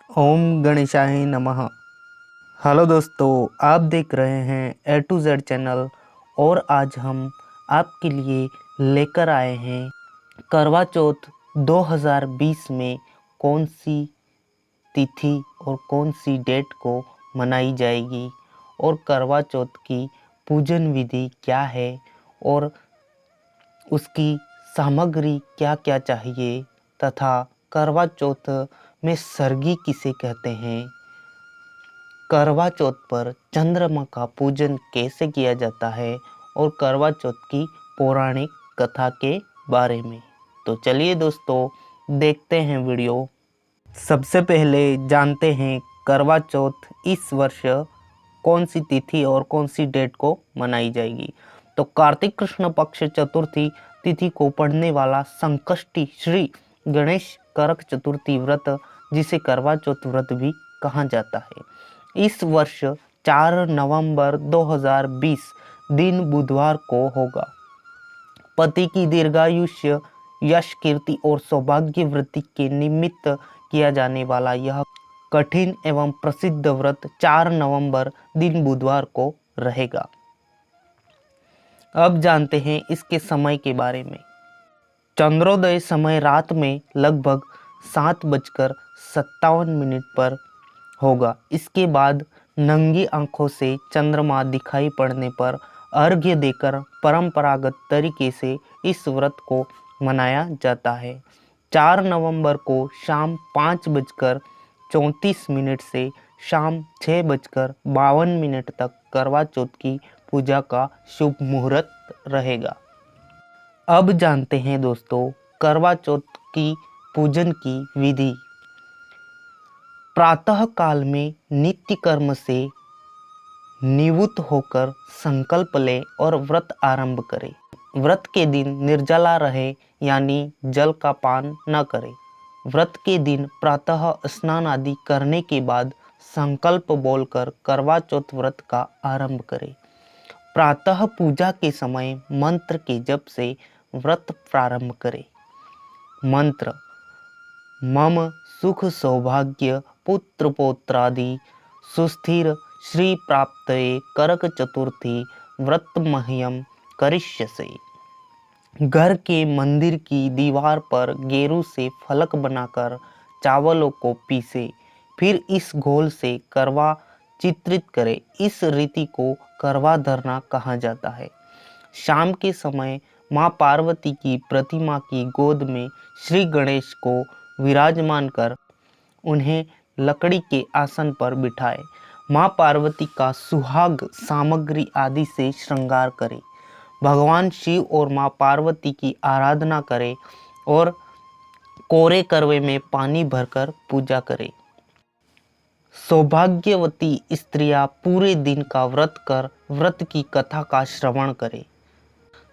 ओम गणेशाय नमः। हेलो दोस्तों, आप देख रहे हैं ए टू जेड चैनल और आज हम आपके लिए लेकर आए हैं करवा चौथ 2020 में कौन सी तिथि और कौन सी डेट को मनाई जाएगी और करवा चौथ की पूजन विधि क्या है और उसकी सामग्री क्या क्या चाहिए तथा करवा चौथ में सरगी किसे कहते हैं, करवा चौथ पर चंद्रमा का पूजन कैसे किया जाता है और करवा चौथ की पौराणिक कथा के बारे में। तो चलिए दोस्तों देखते हैं वीडियो। सबसे पहले जानते हैं करवा चौथ इस वर्ष कौन सी तिथि और कौन सी डेट को मनाई जाएगी। तो कार्तिक कृष्ण पक्ष चतुर्थी तिथि को पड़ने वाला संकष्टी श्री गणेश करक चतुर्थी व्रत, जिसे करवा चौथ व्रत भी कहा जाता है, इस वर्ष 4 नवंबर 2020 दिन बुधवार को होगा। पति की दीर्घायुष्य, यश, कीर्ति और सौभाग्य वृद्धि के निमित्त किया जाने वाला यह कठिन एवं प्रसिद्ध व्रत 4 नवंबर दिन बुधवार को रहेगा। अब जानते हैं इसके समय के बारे में। चंद्रोदय समय रात में लगभग 7:57 पर होगा। इसके बाद नंगी आंखों से चंद्रमा दिखाई पड़ने पर अर्घ्य देकर परंपरागत तरीके से इस व्रत को मनाया जाता है। 4 नवंबर को शाम 5:34 से शाम 6:52 तक करवा चौथ की पूजा का शुभ मुहूर्त रहेगा। अब जानते हैं दोस्तों करवा चौथ की पूजन की विधि। प्रातः काल में नित्य कर्म से निवृत्त होकर संकल्प ले और व्रत आरंभ करें। व्रत के दिन निर्जला रहे, यानी जल का पान न करें। व्रत के दिन प्रातः स्नान आदि करने के बाद संकल्प बोलकर करवा चौथ व्रत का आरंभ करें। प्रातः पूजा के समय मंत्र के जप से व्रत प्रारंभ करें। मंत्र: मम सुख सौभाग्य पुत्र पौत्रादि सुस्थिर श्री प्राप्तये करक चतुर्थी व्रत मह्यम करिष्यसे। घर के मंदिर की दीवार पर गेरू से फलक बनाकर चावलों को पीसे, फिर इस घोल से करवा चित्रित करें। इस रीति को करवा धरना कहा जाता है। शाम के समय माँ पार्वती की प्रतिमा की गोद में श्री गणेश को विराजमान कर उन्हें लकड़ी के आसन पर बिठाए। माँ पार्वती का सुहाग सामग्री आदि से श्रृंगार करें। भगवान शिव और माँ पार्वती की आराधना करें और कोरे करवे में पानी भरकर पूजा करें। सौभाग्यवती स्त्रियां पूरे दिन का व्रत कर व्रत की कथा का श्रवण करें।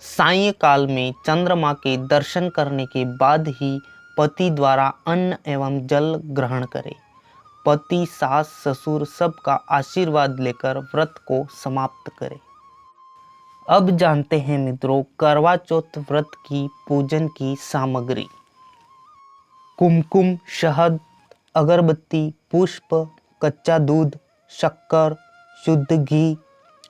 सायंकाल में चंद्रमा के दर्शन करने के बाद ही पति द्वारा अन्न एवं जल ग्रहण करें। पति, सास, ससुर सबका आशीर्वाद लेकर व्रत को समाप्त करें। अब जानते हैं मित्रों करवा चौथ व्रत की पूजन की सामग्री। कुमकुम, शहद, अगरबत्ती, पुष्प, कच्चा दूध, शक्कर, शुद्ध घी,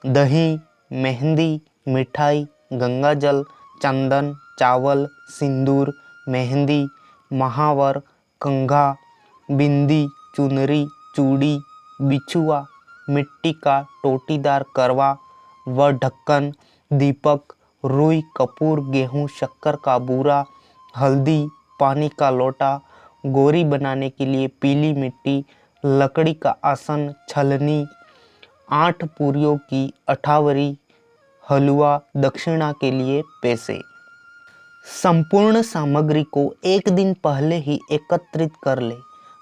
दही, मेहंदी, मिठाई, गंगाजल, चंदन, चावल, सिंदूर, मेहंदी, महावर, कंघा, बिंदी, चुनरी, चूड़ी, बिछुआ, मिट्टी का टोटीदार करवा व ढक्कन, दीपक, रुई, कपूर, गेहूं, शक्कर का बूरा, हल्दी, पानी का लोटा, गोरी बनाने के लिए पीली मिट्टी, लकड़ी का आसन, छलनी, 8 पूरियों की अठावरी, हलवा, दक्षिणा के लिए पैसे। संपूर्ण सामग्री को एक दिन पहले ही एकत्रित कर ले।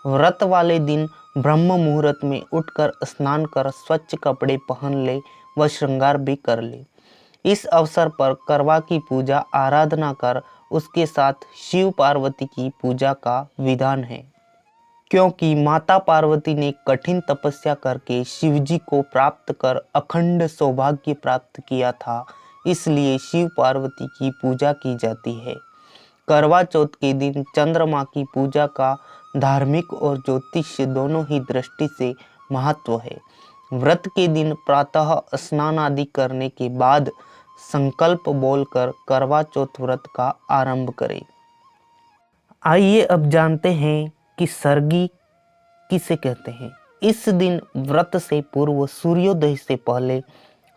व्रत वाले दिन ब्रह्म मुहूर्त में उठकर स्नान कर स्वच्छ कपड़े पहन ले व श्रृंगार भी कर ले। इस अवसर पर करवा की पूजा आराधना कर उसके साथ शिव पार्वती की पूजा का विधान है। क्योंकि माता पार्वती ने कठिन तपस्या करके शिवजी को प्राप्त कर अखंड सौभाग्य प्राप्त किया था, इसलिए शिव पार्वती की पूजा की जाती है। करवा चौथ के दिन चंद्रमा की पूजा का धार्मिक और ज्योतिष दोनों ही दृष्टि से महत्व है। व्रत के दिन प्रातः स्नान आदि करने के बाद संकल्प बोलकर करवा चौथ व्रत का आरंभ करें। आइए अब जानते हैं कि सरगी किसे कहते हैं। इस दिन व्रत से पूर्व सूर्योदय से पहले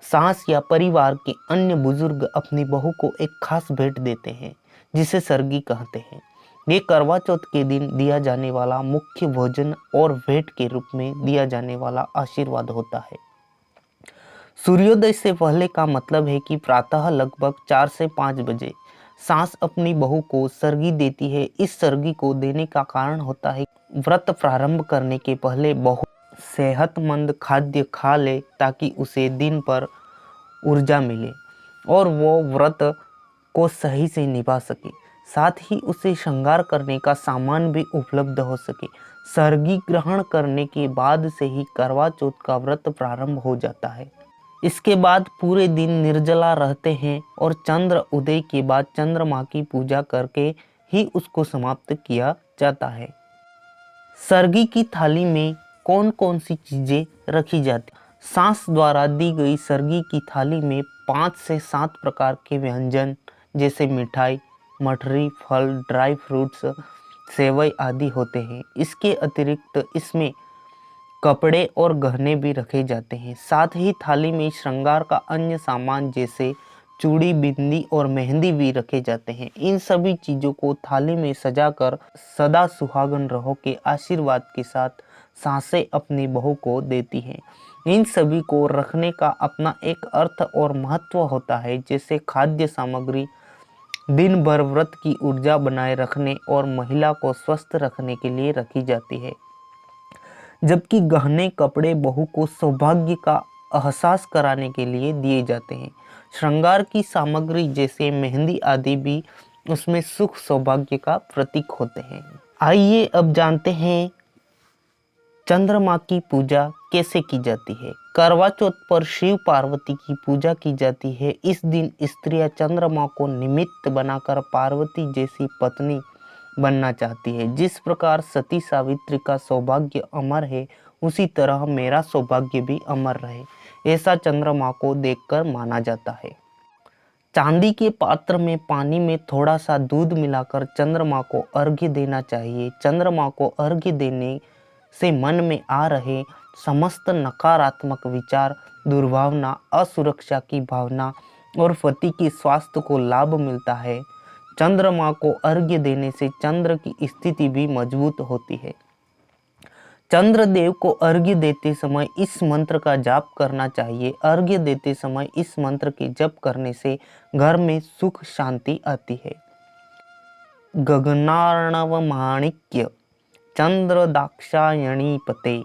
सास या परिवार के अन्य बुजुर्ग अपनी बहू को एक खास भेंट देते हैं, जिसे सरगी कहते हैं। ये करवा चौथ के दिन दिया जाने वाला मुख्य भोजन और भेंट के रूप में दिया जाने वाला आशीर्वाद होता है। सूर्योदय से पहले का मतलब है कि प्रातः लगभग 4 से 5 बजे सास अपनी बहू को सरगी देती है। इस सरगी को देने का कारण होता है व्रत प्रारंभ करने के पहले बहू सेहतमंद खाद्य खा ले, ताकि उसे दिन पर ऊर्जा मिले और वो व्रत को सही से निभा सके। साथ ही उसे श्रृंगार करने का सामान भी उपलब्ध हो सके। सरगी ग्रहण करने के बाद से ही करवा चौथ का व्रत प्रारंभ हो जाता है। इसके बाद पूरे दिन निर्जला रहते हैं और चंद्र उदय के बाद चंद्रमा की पूजा करके ही उसको समाप्त किया जाता है। सरगी की थाली में कौन कौन सी चीजें रखी जाती? सास द्वारा दी गई सरगी की थाली में 5 से 7 प्रकार के व्यंजन जैसे मिठाई, मठरी, फल, ड्राई फ्रूट्स, सेवई आदि होते हैं। इसके अतिरिक्त इसमें कपड़े और गहने भी रखे जाते हैं। साथ ही थाली में श्रृंगार का अन्य सामान जैसे चूड़ी, बिंदी और मेहंदी भी रखे जाते हैं। इन सभी चीज़ों को थाली में सजाकर सदा सुहागन रहो के आशीर्वाद के साथ सासें अपनी बहू को देती हैं। इन सभी को रखने का अपना एक अर्थ और महत्व होता है। जैसे खाद्य सामग्री दिन भर व्रत की ऊर्जा बनाए रखने और महिला को स्वस्थ रखने के लिए रखी जाती है, जबकि गहने कपड़े बहू को सौभाग्य का एहसास कराने के लिए दिए जाते हैं। श्रृंगार की सामग्री जैसे मेहंदी आदि भी उसमें सुख सौभाग्य का प्रतीक होते हैं। आइए अब जानते हैं चंद्रमा की पूजा कैसे की जाती है। करवा चौथ पर शिव पार्वती की पूजा की जाती है। इस दिन स्त्रियां चंद्रमा को निमित्त बनाकर पार्वती जैसी पत्नी बनना चाहती है। जिस प्रकार सती सावित्री का सौभाग्य अमर है, उसी तरह मेरा सौभाग्य भी अमर रहे, ऐसा चंद्रमा को देखकर माना जाता है। चांदी के पात्र में पानी में थोड़ा सा दूध मिलाकर चंद्रमा को अर्घ्य देना चाहिए। चंद्रमा को अर्घ्य देने से मन में आ रहे समस्त नकारात्मक विचार, दुर्भावना, असुरक्षा की भावना और पति के स्वास्थ्य को लाभ मिलता है। चंद्रमा को अर्घ्य देने से चंद्र की स्थिति भी मजबूत होती है। चंद्रदेव को अर्घ्य देते समय इस मंत्र का जाप करना चाहिए। अर्घ्य देते समय इस मंत्र के जप करने से घर में सुख शांति आती है। गगनार्णव माणिक्य चंद्र दाक्षायणीपते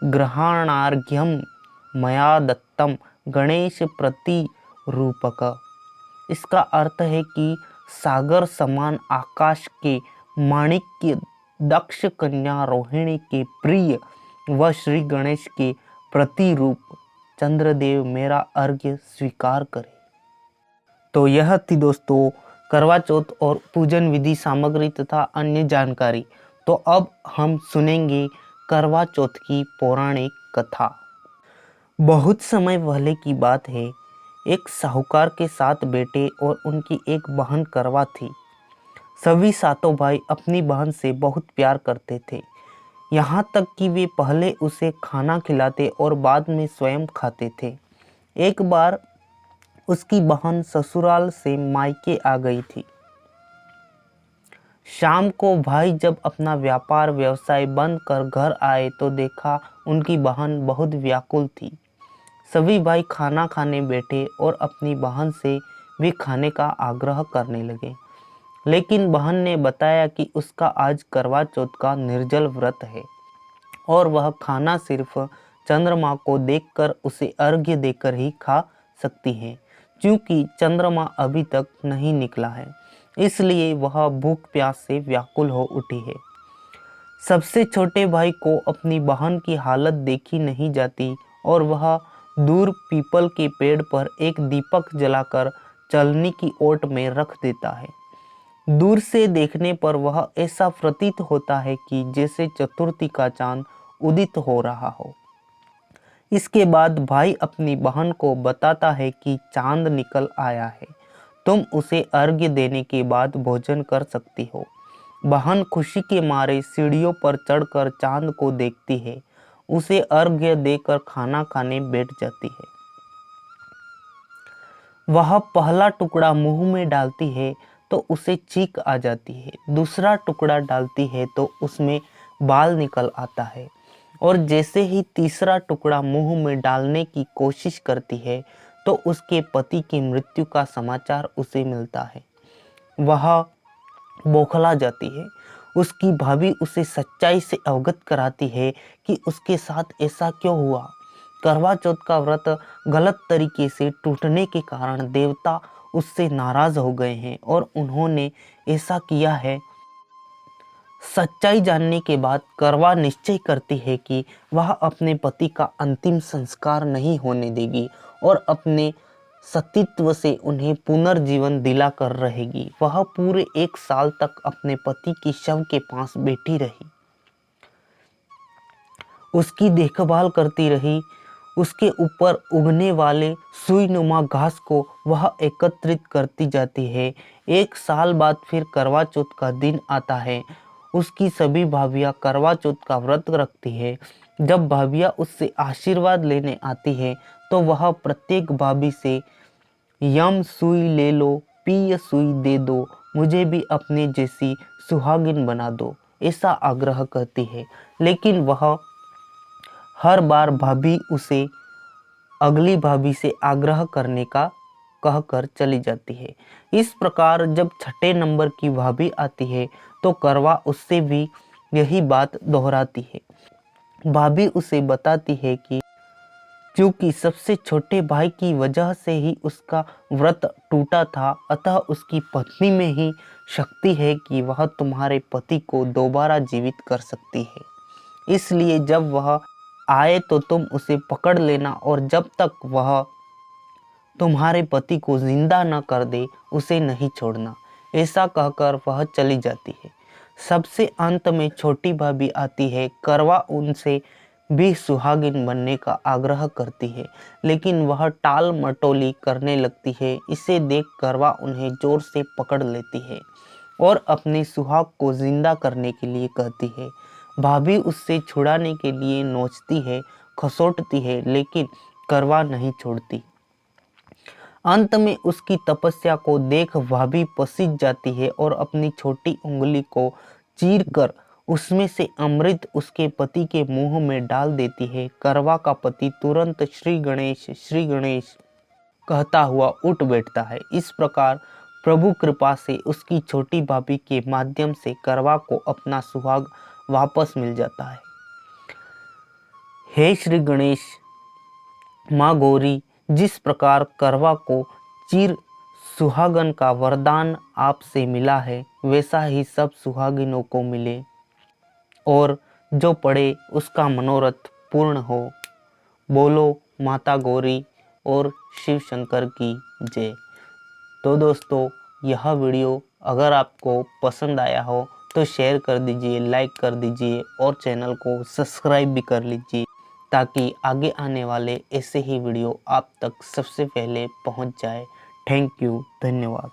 ग्रहणार्घ्यम मया दत्तम गणेश प्रतिरूपक। इसका अर्थ है कि सागर समान आकाश के माणिक्य दक्ष कन्या रोहिणी के प्रिय व श्री गणेश के प्रतिरूप चंद्रदेव मेरा अर्घ्य स्वीकार करें। तो यह थी दोस्तों करवा चौथ और पूजन विधि, सामग्री तथा अन्य जानकारी। तो अब हम सुनेंगे करवा चौथ की पौराणिक कथा। बहुत समय पहले की बात है। एक साहूकार के 7 बेटे और उनकी एक बहन करवा थी। सभी 7 भाई अपनी बहन से बहुत प्यार करते थे, यहाँ तक कि वे पहले उसे खाना खिलाते और बाद में स्वयं खाते थे। एक बार उसकी बहन ससुराल से मायके आ गई थी। शाम को भाई जब अपना व्यापार व्यवसाय बंद कर घर आए तो देखा उनकी बहन बहुत व्याकुल थी। सभी भाई खाना खाने बैठे और अपनी बहन से भी खाने का आग्रह करने लगे, लेकिन बहन ने बताया कि उसका आज करवा चौथ का निर्जल व्रत है और वह खाना सिर्फ चंद्रमा को देखकर उसे अर्घ्य देकर ही खा सकती है, क्योंकि चंद्रमा अभी तक नहीं निकला है, इसलिए वह भूख प्यास से व्याकुल हो उठी है। सबसे छोटे भाई को अपनी बहन की हालत देखी नहीं जाती और वह दूर पीपल के पेड़ पर एक दीपक जलाकर चलनी की ओट में रख देता है। दूर से देखने पर वह ऐसा प्रतीत होता है कि जैसे चतुर्थी का चांद उदित हो रहा हो। इसके बाद भाई अपनी बहन को बताता है कि चांद निकल आया है, तुम उसे अर्घ्य देने के बाद भोजन कर सकती हो। बहन खुशी के मारे सीढ़ियों पर चढ़कर चांद को देखती है, उसे अर्घ्य देकर खाना खाने बैठ जाती है। वह पहला टुकड़ा मुंह में डालती है तो उसे चीख आ जाती है, दूसरा टुकड़ा डालती है तो उसमें बाल निकल आता है, और जैसे ही तीसरा टुकड़ा मुंह में डालने की कोशिश करती है तो उसके पति की मृत्यु का समाचार उसे मिलता है। वह बौखला जाती है। उसकी भाभी उसे सच्चाई से अवगत कराती है कि उसके साथ ऐसा क्यों हुआ। करवा चौथ का व्रत गलत तरीके से टूटने के कारण देवता उससे नाराज हो गए हैं और उन्होंने ऐसा किया है। सच्चाई जानने के बाद करवा निश्चय करती है कि वह अपने पति का अंतिम संस्कार नहीं होने देगी और अपने सतीत्व से उन्हें पुनर्जीवन दिलाकर रहेगी। वह पूरे 1 साल तक अपने पति की शव के पास बैठी रही, उसकी देखभाल करती रही। उसके ऊपर उगने वाले सुईनुमा घास को वह एकत्रित करती जाती है। 1 साल बाद फिर करवा चौथ का दिन आता है। उसकी सभी भाभियाँ करवा चौथ का व्रत रखती है। जब भाभियाँ उससे आशीर्वाद लेने आती है तो वह प्रत्येक भाभी से यम सुई ले लो, पिय सुई दे दो, मुझे भी अपने जैसी सुहागिन बना दो, ऐसा आग्रह करती है। लेकिन वह हर बार भाभी उसे अगली भाभी से आग्रह करने का कहकर चली जाती है। इस प्रकार जब छठे नंबर की भाभी आती है तो करवा उससे भी यही बात दोहराती है। भाभी उसे बताती है कि क्योंकि सबसे छोटे भाई की वजह से ही उसका व्रत टूटा था, अतः उसकी पत्नी में ही शक्ति है कि वह तुम्हारे पति को दोबारा जीवित कर सकती है। इसलिए जब वह आए तो तुम उसे पकड़ लेना और जब तक वह तुम्हारे पति को जिंदा न कर दे उसे नहीं छोड़ना। ऐसा कहकर वह चली जाती है। सबसे अंत में छोटी भाभी आती है। करवा उनसे भी सुहागिन बनने का आग्रह करती है, लेकिन वह टाल मटोली करने लगती है। इसे देख करवा उन्हें जोर से पकड़ लेती है और अपने सुहाग को जिंदा करने के लिए कहती है। भाभी उससे छुड़ाने के लिए नोचती है, खसोटती है, लेकिन करवा नहीं छोड़ती। अंत में उसकी तपस्या को देख भाभी पसीज जाती है और अपनी छोटी उंगली को चीरकर उसमें से अमृत उसके पति के मुंह में डाल देती है। करवा का पति तुरंत श्री गणेश कहता हुआ उठ बैठता है। इस प्रकार प्रभु कृपा से उसकी छोटी भाभी के माध्यम से करवा को अपना सुहाग वापस मिल जाता है। हे श्री गणेश, माँ गौरी, जिस प्रकार करवा को चिर सुहागन का वरदान आपसे मिला है, वैसा ही सब सुहागिनों को मिले और जो पढ़े उसका मनोरथ पूर्ण हो। बोलो माता गौरी और शिव शंकर की जय। तो दोस्तों, यह वीडियो अगर आपको पसंद आया हो तो शेयर कर दीजिए, लाइक कर दीजिए और चैनल को सब्सक्राइब भी कर लीजिए, ताकि आगे आने वाले ऐसे ही वीडियो आप तक सबसे पहले पहुंच जाए। थैंक यू, धन्यवाद।